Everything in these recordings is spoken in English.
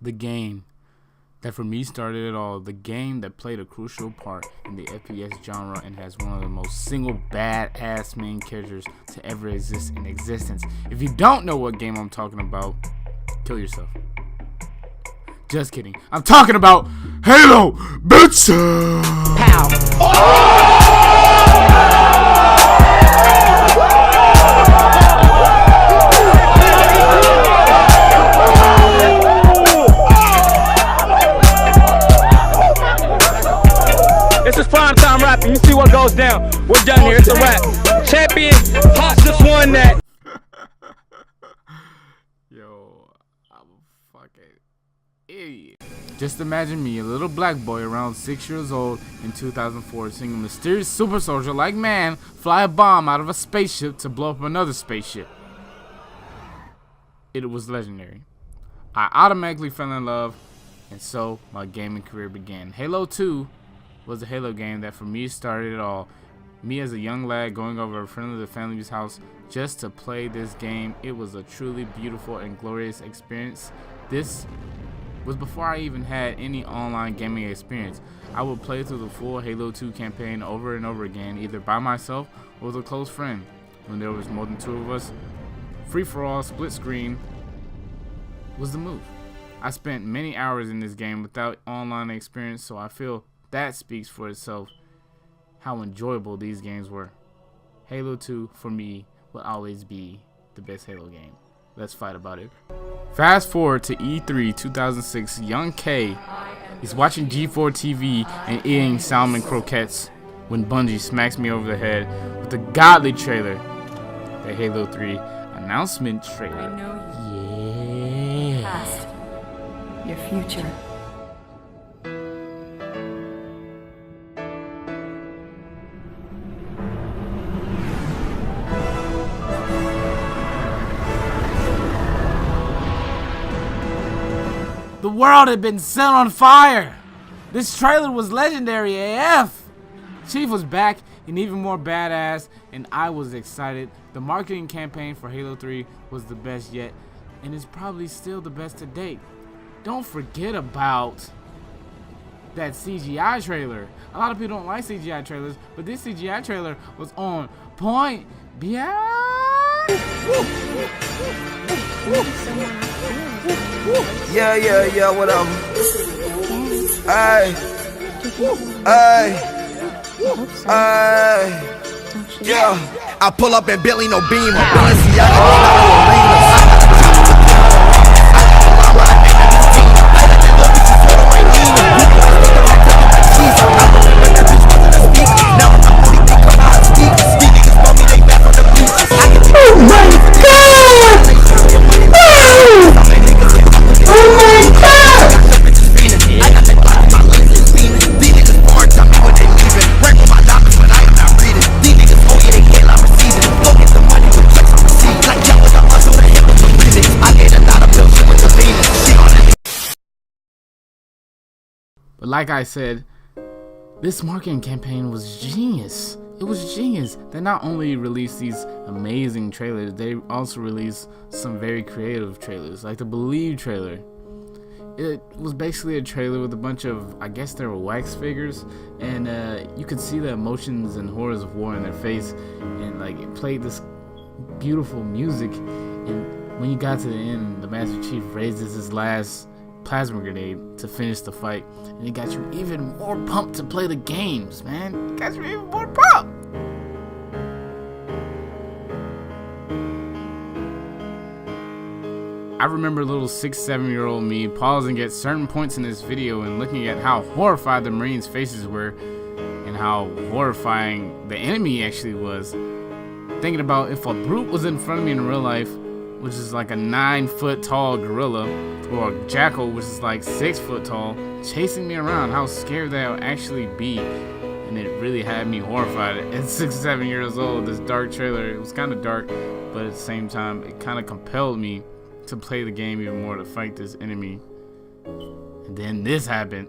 The game that for me started it all, the game that played a crucial part in the FPS genre and has one of the most single badass main characters to ever exist in existence. If you don't know what game I'm talking about, kill yourself. Just kidding. I'm talking about Halo, bitch! Pow! This is prime time rapping. You see what goes down. We're done here. It's a wrap. Champion Hot just won that. Yo, I'm a fucking idiot. Just imagine me, a little black boy around 6 years old in 2004, seeing a mysterious super soldier like man fly a bomb out of a spaceship to blow up another spaceship. It was legendary. I automatically fell in love, and so my gaming career began. Halo 2 was a Halo game that for me started it all. Me as a young lad going over a friend of the family's house just to play this game. It was a truly beautiful and glorious experience. This was before I even had any online gaming experience. I would play through the full Halo 2 campaign over and over again, either by myself or with a close friend. When there was more than two of us, free-for-all split screen was the move. I spent many hours in this game without online experience, so I feel that speaks for itself how enjoyable these games were. Halo 2 for me will always be the best Halo game. Let's fight about it. Fast forward to E3 2006. Young K is watching G4 TV and eating salmon croquettes when Bungie smacks me over the head with a godly trailer, the Halo 3 announcement trailer. I know Yeah. past, your future. The world had been set on fire. This trailer was legendary AF. Chief was back and even more badass, and I was excited. The marketing campaign for Halo 3 was the best yet, and is probably still the best to date. Don't forget about that CGI trailer. A lot of people don't like CGI trailers, but this CGI trailer was on point. Yeah, what up? Yeah. I pull up in Billy, no beam. But like I said, this marketing campaign was genius. It was genius. They not only released these amazing trailers, they also released some very creative trailers, like the Believe trailer. It was basically a trailer with a bunch of, I guess they were wax figures, and you could see the emotions and horrors of war in their face, and like it played this beautiful music. And when you got to the end, the Master Chief raises his last plasma grenade to finish the fight, and it got you even more pumped to play the games, man. It got you even more pumped. I remember little 6-7-year-old me pausing at certain points in this video and looking at how horrified the Marines' faces were and how horrifying the enemy actually was. Thinking about if a brute was in front of me in real life, which is like a 9-foot tall gorilla, or a jackal, which is like 6 foot tall, chasing me around, how scared that would actually be. And it really had me horrified. At 6-7 years old, this dark trailer, it was kind of dark, but at the same time, it kind of compelled me to play the game even more, to fight this enemy. And then this happened.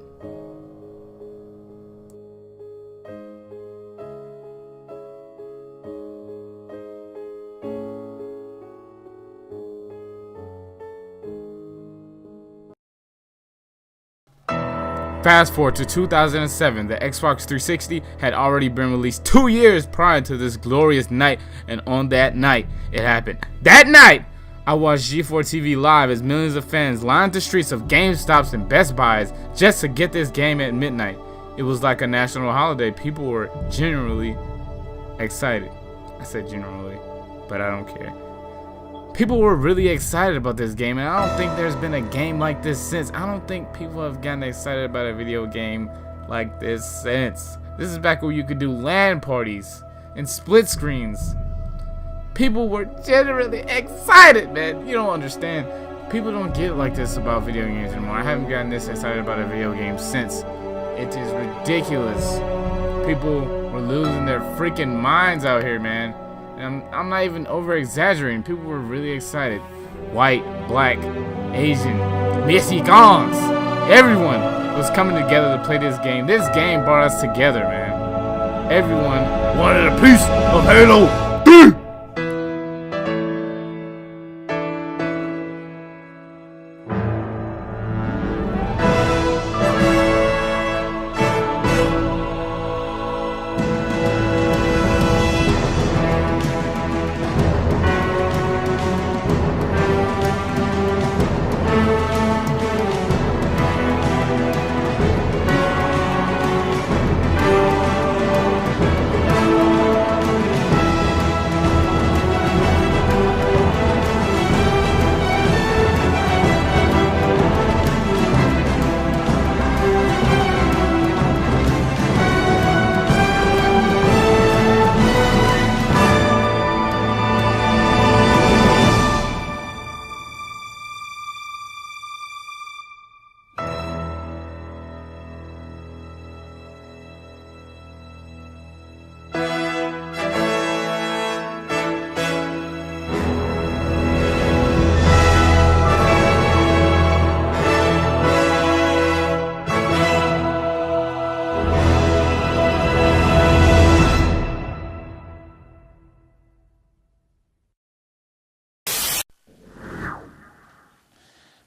Fast forward to 2007, the Xbox 360 had already been released 2 years prior to this glorious night, and on that night, it happened. That night, I watched G4 TV live as millions of fans lined the streets of GameStops and Best Buys just to get this game at midnight. It was like a national holiday. People were genuinely excited. I said generally, but I don't care. People were really excited about this game, and I don't think there's been a game like this since. I don't think people have gotten excited about a video game like this since. This is back where you could do LAN parties and split screens. People were genuinely excited, man. You don't understand. People don't get like this about video games anymore. I haven't gotten this excited about a video game since. It is ridiculous. People were losing their freaking minds out here, man. And I'm not even over exaggerating. People were really excited. White, black, Asian, Mexicans. Everyone was coming together to play this game. This game brought us together, man. Everyone wanted a piece of Halo 3.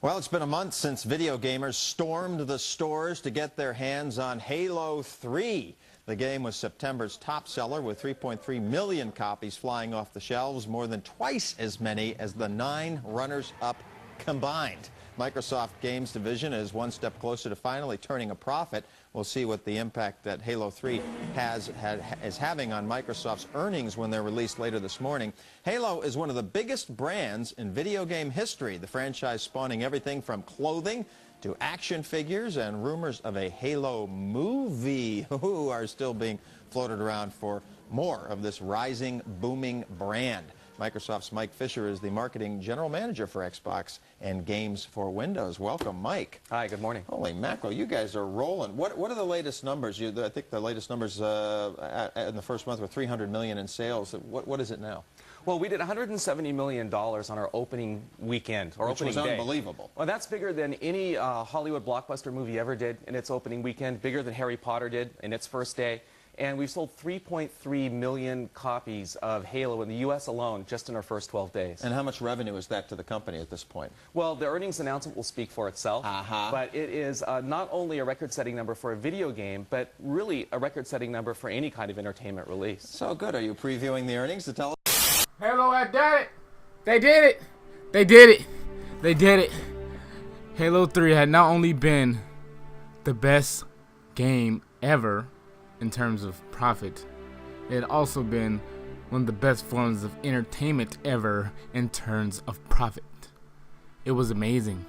Well, it's been a month since video gamers stormed the stores to get their hands on Halo 3. The game was September's top seller with 3.3 million copies flying off the shelves, more than twice as many as the 9 runners-up combined. Microsoft Games Division is one step closer to finally turning a profit. We'll see what the impact that Halo 3 is having on Microsoft's earnings when they're released later this morning. Halo is one of the biggest brands in video game history, the franchise spawning everything from clothing to action figures, and rumors of a Halo movie are still being floated around for more of this rising, booming brand. Microsoft's Mike Fisher is the marketing general manager for Xbox and games for Windows. Welcome, Mike. Hi, good morning. Holy mackerel, you guys are rolling. What are the latest numbers? I think the latest numbers in the first month were 300 million in sales. What is it now? Well, we did $170 million on our opening weekend, or Which opening was day. Unbelievable. Well, that's bigger than any Hollywood blockbuster movie ever did in its opening weekend, bigger than Harry Potter did in its first day. And we've sold 3.3 million copies of Halo in the U.S. alone just in our first 12 days. And how much revenue is that to the company at this point? Well, the earnings announcement will speak for itself. But it is not only a record-setting number for a video game, but really a record-setting number for any kind of entertainment release. So good. Are you previewing the earnings to tell us? Halo had done it. They did it. They did it. They did it. Halo 3 had not only been the best game ever in terms of profit, it had also been one of the best forms of entertainment ever in terms of profit. It was amazing.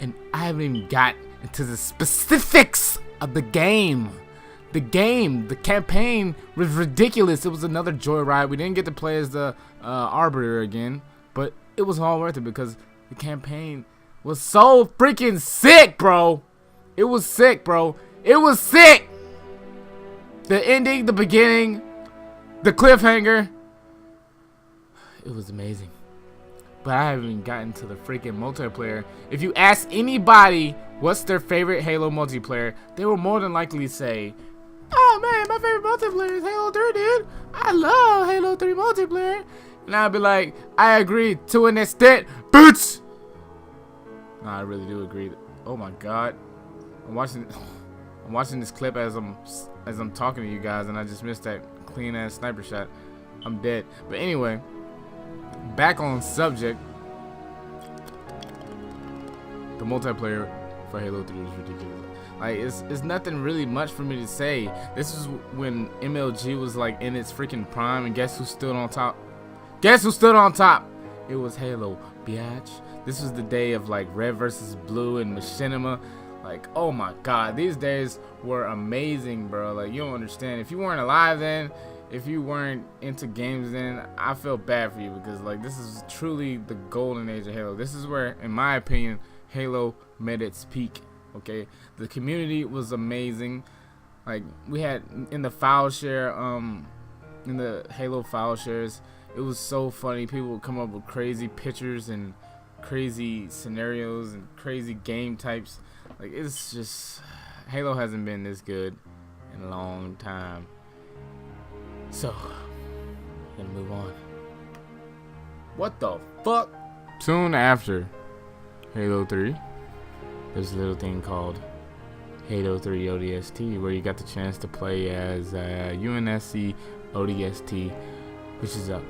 And I haven't even got into the specifics of the game. The campaign was ridiculous. It was another joyride. We didn't get to play as the Arbiter again, but it was all worth it because the campaign was so freaking sick, bro. It was sick, bro. It was sick. The ending, the beginning, the cliffhanger. It was amazing. But I haven't even gotten to the freaking multiplayer. If you ask anybody what's their favorite Halo multiplayer, they will more than likely say, "Oh man, my favorite multiplayer is Halo 3, dude. I love Halo 3 multiplayer." And I'll be like, I agree to an extent, bitch. No, I really do agree. Oh my god. I'm watching. I'm watching this clip as I'm talking to you guys, and I just missed that clean ass sniper shot. I'm dead. But anyway, back on subject. The multiplayer for Halo 3 is ridiculous. Like, it's nothing really much for me to say. This is when MLG was like in its freaking prime, and guess who stood on top? Guess who stood on top? It was Halo, biatch. This was the day of like red versus blue and machinima. Like, oh my god, these days were amazing, bro. Like, you don't understand. If you weren't alive then, if you weren't into games then, I feel bad for you, because like this is truly the golden age of Halo. This is where, in my opinion, Halo met its peak. Okay, the community was amazing. Like, we had in the file share, in the Halo file shares, it was so funny. People would come up with crazy pictures and crazy scenarios and crazy game types. Like, it's just, Halo hasn't been this good in a long time. So, we're gonna move on. What the fuck? Soon after Halo 3, there's a little thing called Halo 3 ODST, where you got the chance to play as UNSC ODST, which is a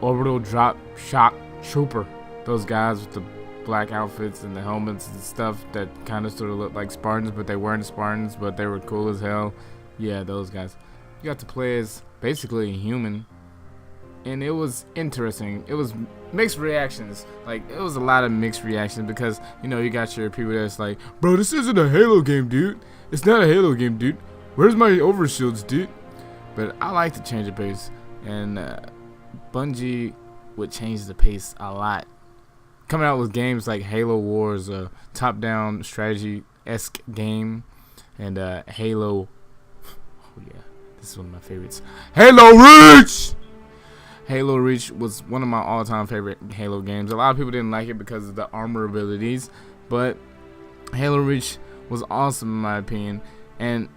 orbital drop shock trooper. Those guys with the black outfits and the helmets and stuff that kind of sort of looked like Spartans, but they weren't Spartans, but they were cool as hell. Yeah, those guys. You got to play as basically a human, and it was interesting. It was mixed reactions. Like, it was a lot of mixed reactions, because, you know, you got your people that's like, bro, this isn't a Halo game, dude. It's not a Halo game, dude. Where's my overshields, dude? But I like to change the pace, and Bungie would change the pace a lot. Coming out with games like Halo Wars, a top-down strategy-esque game, and Halo. Oh yeah, this is one of my favorites. Halo Reach. Halo Reach was one of my all-time favorite Halo games. A lot of people didn't like it because of the armor abilities, but Halo Reach was awesome in my opinion, and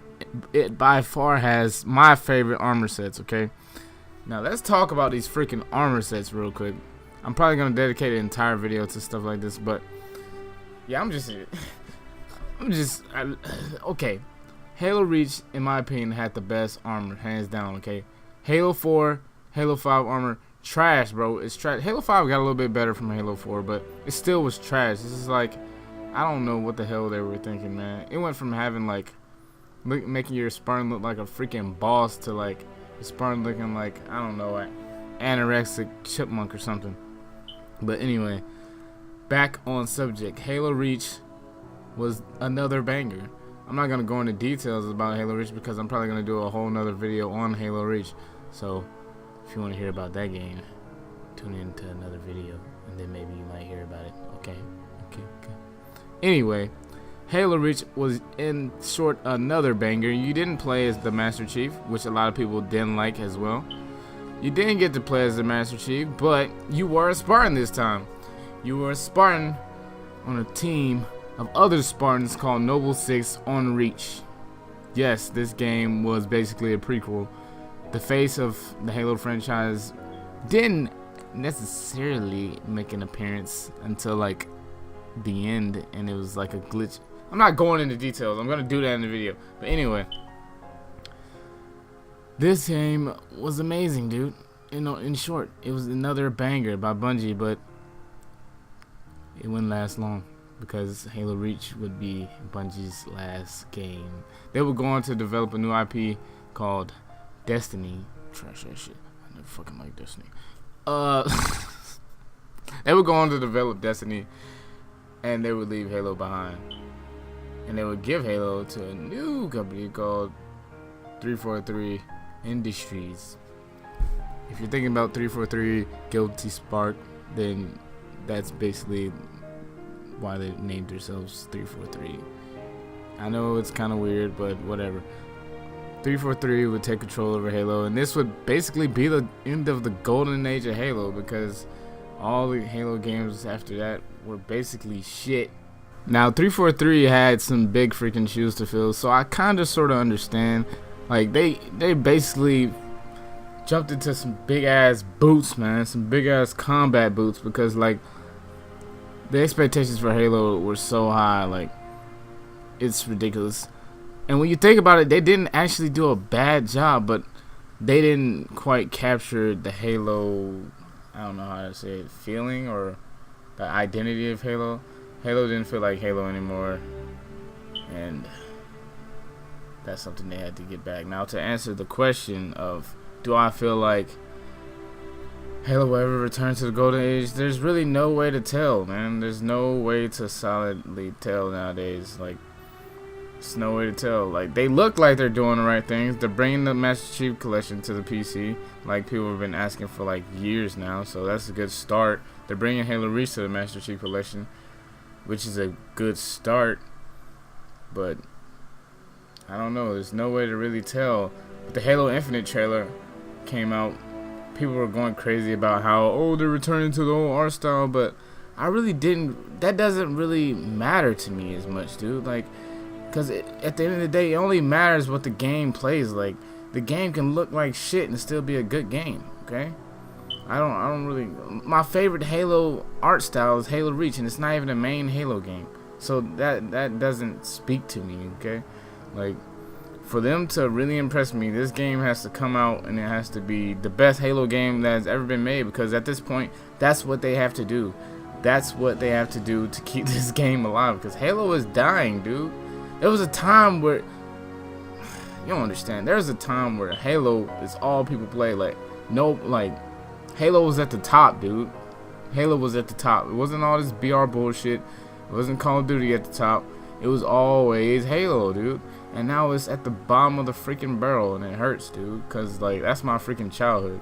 it by far has my favorite armor sets. Okay, now let's talk about these freaking armor sets real quick. I'm probably gonna dedicate an entire video to stuff like this, but yeah, okay. Halo Reach, in my opinion, had the best armor, hands down. Okay, Halo 4, Halo 5 armor, trash, bro. It's trash. Halo 5 got a little bit better from Halo 4, but it still was trash. This is like, I don't know what the hell they were thinking, man. It went from having like making your Spartan look like a freaking boss to like your Spartan looking like, I don't know, an anorexic chipmunk or something. But anyway, back on subject. Halo Reach was another banger. I'm not gonna go into details about Halo Reach because I'm probably gonna do a whole nother video on Halo Reach. So if you want to hear about that game, tune in to another video, and then maybe you might hear about it. Okay. Anyway, Halo Reach was, in short, another banger. You didn't play as the Master Chief, which a lot of people didn't like as well. You didn't get to play as the Master Chief, but you were a Spartan this time. You were a Spartan on a team of other Spartans called Noble Six on Reach. Yes, this game was basically a prequel. The face of the Halo franchise didn't necessarily make an appearance until like the end, and it was like a glitch. I'm not going into details. I'm gonna do that in the video. But anyway, this game was amazing, dude. You know, in short, it was another banger by Bungie, but it wouldn't last long because Halo Reach would be Bungie's last game. They would go on to develop a new IP called Destiny. Trash that shit. I never fucking liked Destiny. They would go on to develop Destiny, and they would leave Halo behind, and they would give Halo to a new company called 343 Industries. If you're thinking about 343 Guilty Spark, then that's basically why they named themselves 343. I know it's kind of weird, but whatever. 343 would take control over Halo, and this would basically be the end of the golden age of Halo, because all the Halo games after that were basically shit. Now 343 had some big freaking shoes to fill, so I kind of sort of understand. Like, they basically jumped into some big ass boots, man, some big ass combat boots, because like the expectations for Halo were so high, like it's ridiculous. And when you think about it, they didn't actually do a bad job, but they didn't quite capture the Halo, I don't know how to say it, feeling or the identity of Halo. Halo didn't feel like Halo anymore, and that's something they had to get back. Now, to answer the question of, do I feel like Halo will ever return to the golden age? There's really no way to tell, man. There's no way to solidly tell nowadays. Like, there's no way to tell. Like, they look like they're doing the right things. They're bringing the Master Chief Collection to the PC, like people have been asking for like years now. So that's a good start. They're bringing Halo Reach to the Master Chief Collection, which is a good start. But I don't know. There's no way to really tell. But the Halo Infinite trailer came out. People were going crazy about how, oh, they're returning to the old art style, but I really didn't. That doesn't really matter to me as much, dude. Like, because at the end of the day, it only matters what the game plays like. The game can look like shit and still be a good game, okay? I don't really. My favorite Halo art style is Halo Reach, and it's not even a main Halo game, so that doesn't speak to me, okay? Like, for them to really impress me, this game has to come out and it has to be the best Halo game that has ever been made, because at this point, that's what they have to do. That's what they have to do to keep this game alive, because Halo is dying, dude. There was a time where, you don't understand, there was a time where Halo is all people play. Like, no, like, Halo was at the top, dude. Halo was at the top. It wasn't all this BR bullshit. It wasn't Call of Duty at the top. It was always Halo, dude. And now it's at the bottom of the freaking barrel, and it hurts, dude, because, like, that's my freaking childhood.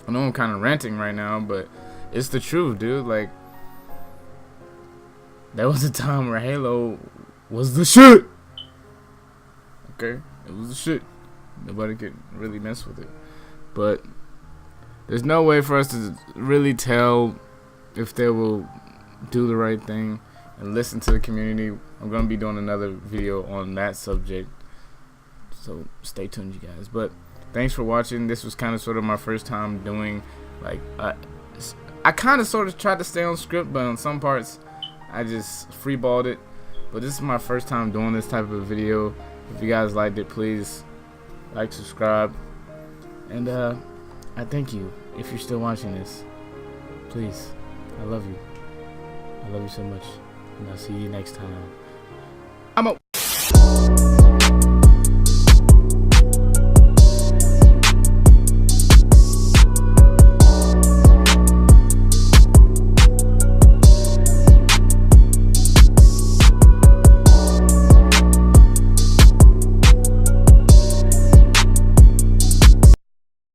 I know I'm kind of ranting right now, but it's the truth, dude. Like, there was a time where Halo was the shit. Okay, it was the shit. Nobody could really mess with it. But there's no way for us to really tell if they will do the right thing and listen to the community. I'm gonna be doing another video on that subject, so stay tuned, you guys. But thanks for watching. This was kind of sort of my first time doing, like, I kind of sort of tried to stay on script, but on some parts I just freeballed it. But this is my first time doing this type of video. If you guys liked it, please like, subscribe, and I thank you if you're still watching this. Please, I love you. I love you so much, and I'll see you next time. I'm out.